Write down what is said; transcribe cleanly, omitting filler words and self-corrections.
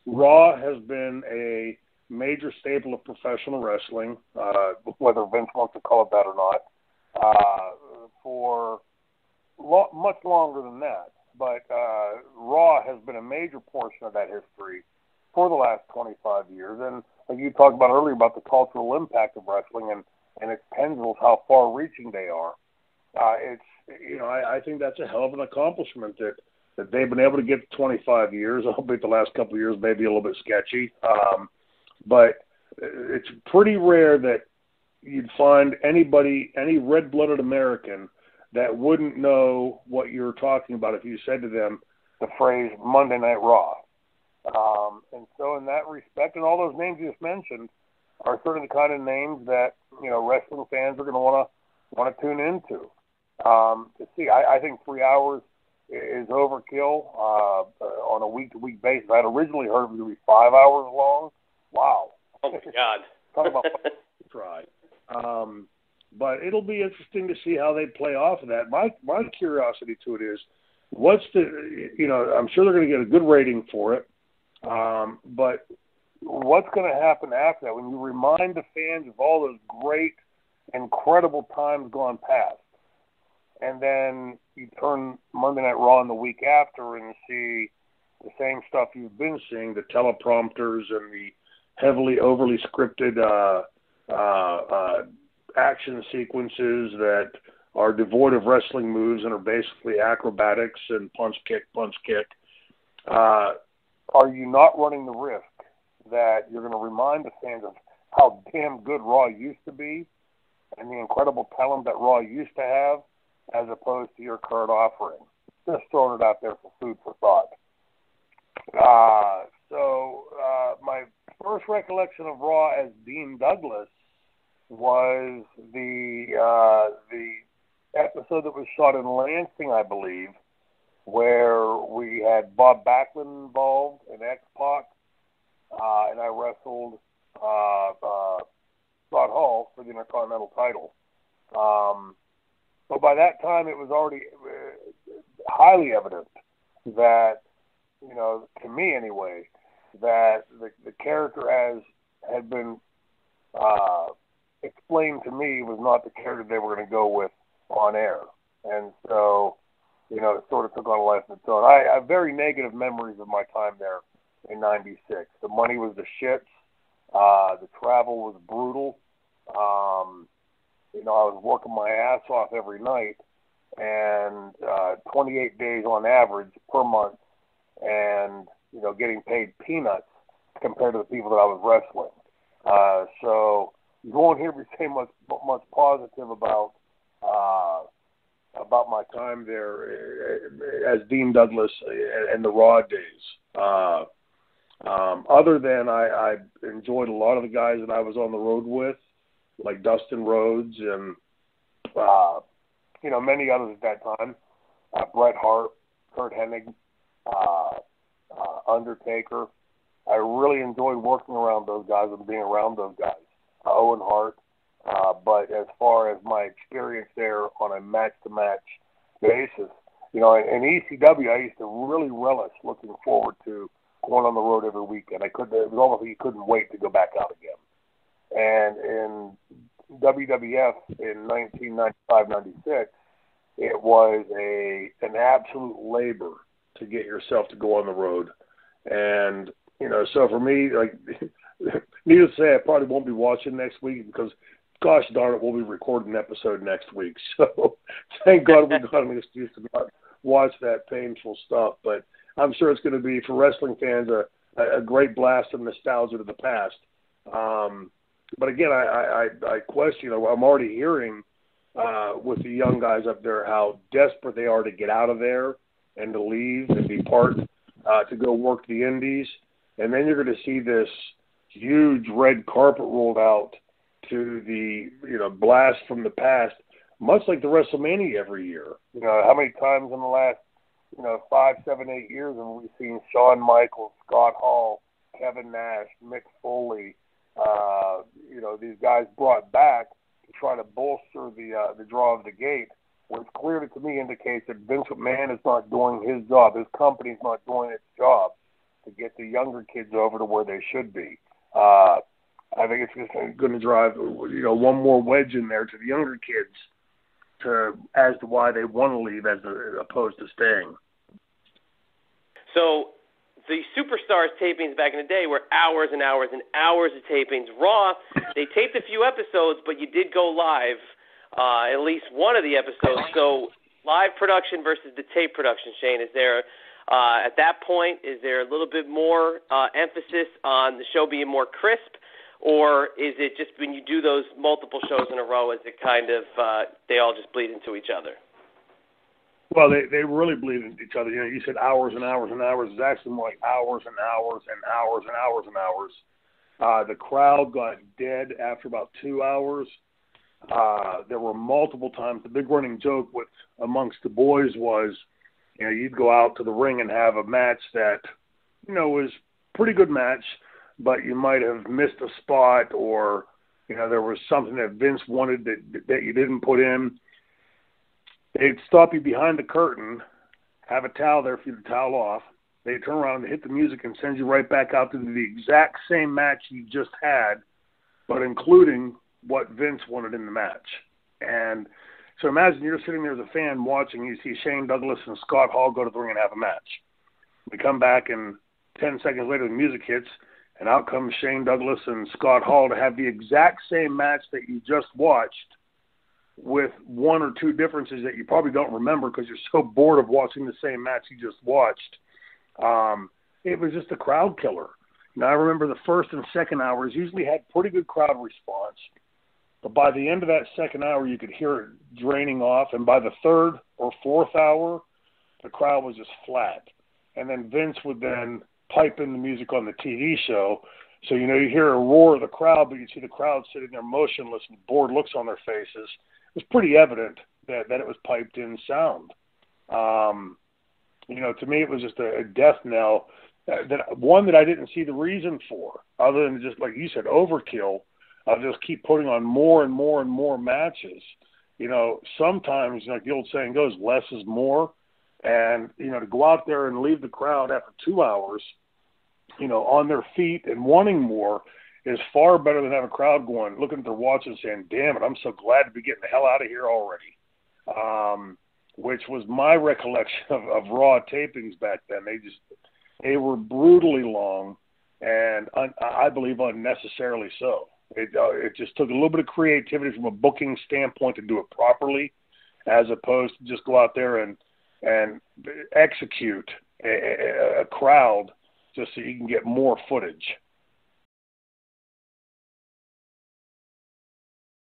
Raw has been a major staple of professional wrestling, whether Vince wants to call it that or not, for much longer than that. But Raw has been a major portion of that history for the last 25 years. And like you talked about earlier about the cultural impact of wrestling and its tendrils, how far-reaching they are. I think that's a hell of an accomplishment that they've been able to get 25 years. Albeit the last couple of years maybe a little bit sketchy. But it's pretty rare that you'd find anybody, any red-blooded American, that wouldn't know what you're talking about if you said to them the phrase Monday Night Raw. And so in that respect, and all those names you just mentioned are sort of the kind of names that, wrestling fans are going to want to tune into. To see, I think 3 hours is overkill on a week-to-week basis. I'd originally heard it was going to be 5 hours long. Wow. Oh, my God. Talk about try. But it'll be interesting to see how they play off of that. My curiosity to it is, what's the, I'm sure they're going to get a good rating for it, but what's going to happen after that when you remind the fans of all those great, incredible times gone past, and then you turn Monday Night Raw in the week after and see the same stuff you've been seeing, the teleprompters and the heavily, overly scripted action sequences that are devoid of wrestling moves and are basically acrobatics and punch, kick. Are you not running the risk that you're going to remind the fans of how damn good Raw used to be and the incredible talent that Raw used to have as opposed to your current offering? Just throwing it out there for food for thought. My first recollection of Raw as Dean Douglas was the episode that was shot in Lansing, I believe, where we had Bob Backlund involved and X-Pac, and I wrestled Scott Hall for the Intercontinental title. But by that time, it was already highly evident that, to me anyway, that the character had been explained to me was not the character they were going to go with on air. And so, it sort of took on a life of its own. I have very negative memories of my time there in '96. The money was the shits. The travel was brutal. I was working my ass off every night, and 28 days on average per month, and getting paid peanuts compared to the people that I was wrestling. So you won't hear me say much positive about my time there as Dean Douglas and the Raw days. Other than I enjoyed a lot of the guys that I was on the road with, like Dustin Rhodes and many others at that time, Bret Hart, Kurt Hennig, Undertaker. I really enjoyed working around those guys and being around those guys. Owen Hart. But as far as my experience there on a match-to-match basis, in ECW, I used to really relish looking forward to going on the road every weekend. It was almost like you couldn't wait to go back out again. And in WWF in 1995-96, it was an absolute labor to get yourself to go on the road. And, so for me, like, needless to say, I probably won't be watching next week because, gosh darn it, we'll be recording an episode next week. So thank God we got an excuse to not watch that painful stuff. But I'm sure it's going to be, for wrestling fans, a great blast of nostalgia to the past. But again, I question, I'm already hearing with the young guys up there how desperate they are to get out of there and to leave and be part to go work the indies. And then you're going to see this huge red carpet rolled out to the, blast from the past, much like the WrestleMania every year. How many times in the last, 5, 7, 8 years have we seen Shawn Michaels, Scott Hall, Kevin Nash, Mick Foley, these guys brought back to try to bolster the draw of the gate, which clearly to me indicates that Vince McMahon is not doing his job. His company's not doing its job. to get the younger kids over to where they should be. I think it's just going to drive, one more wedge in there to the younger kids as to why they want to leave as opposed to staying. So the Superstars tapings back in the day were hours and hours and hours of tapings. Raw, they taped a few episodes, but you did go live at least one of the episodes. So live production versus the tape production, Shane, is there at that point, is there a little bit more emphasis on the show being more crisp, or is it just when you do those multiple shows in a row, is it kind of they all just bleed into each other? Well, they really bleed into each other. You said hours and hours and hours. It's actually more like hours and hours and hours and hours and hours. The crowd got dead after about 2 hours. There were multiple times. The big running joke amongst the boys was, you'd go out to the ring and have a match that, was a pretty good match, but you might have missed a spot or, there was something that Vince wanted that you didn't put in. They'd stop you behind the curtain, have a towel there for you to towel off. They'd turn around and hit the music and send you right back out to the exact same match you just had, but including what Vince wanted in the match. And so imagine you're sitting there as a fan watching, you see Shane Douglas and Scott Hall go to the ring and have a match. We come back and 10 seconds later the music hits, and out comes Shane Douglas and Scott Hall to have the exact same match that you just watched, with one or two differences that you probably don't remember because you're so bored of watching the same match you just watched. It was just a crowd killer. I remember the first and second hours usually had pretty good crowd response, but by the end of that second hour, you could hear it draining off, and by the third or fourth hour, the crowd was just flat. And then Vince would then pipe in the music on the TV show, so you hear a roar of the crowd, but you see the crowd sitting there motionless with bored looks on their faces. It was pretty evident that it was piped in sound. To me, it was just a death knell, one that I didn't see the reason for, other than just, like you said, overkill. I'll just keep putting on more and more and more matches. Sometimes, like the old saying goes, less is more. And, to go out there and leave the crowd after 2 hours, on their feet and wanting more is far better than have a crowd looking at their watch and saying, damn it, I'm so glad to be getting the hell out of here already. Which was my recollection of Raw tapings back then. They were brutally long and I believe unnecessarily so. It just took a little bit of creativity from a booking standpoint to do it properly, as opposed to just go out there and execute a crowd just so you can get more footage.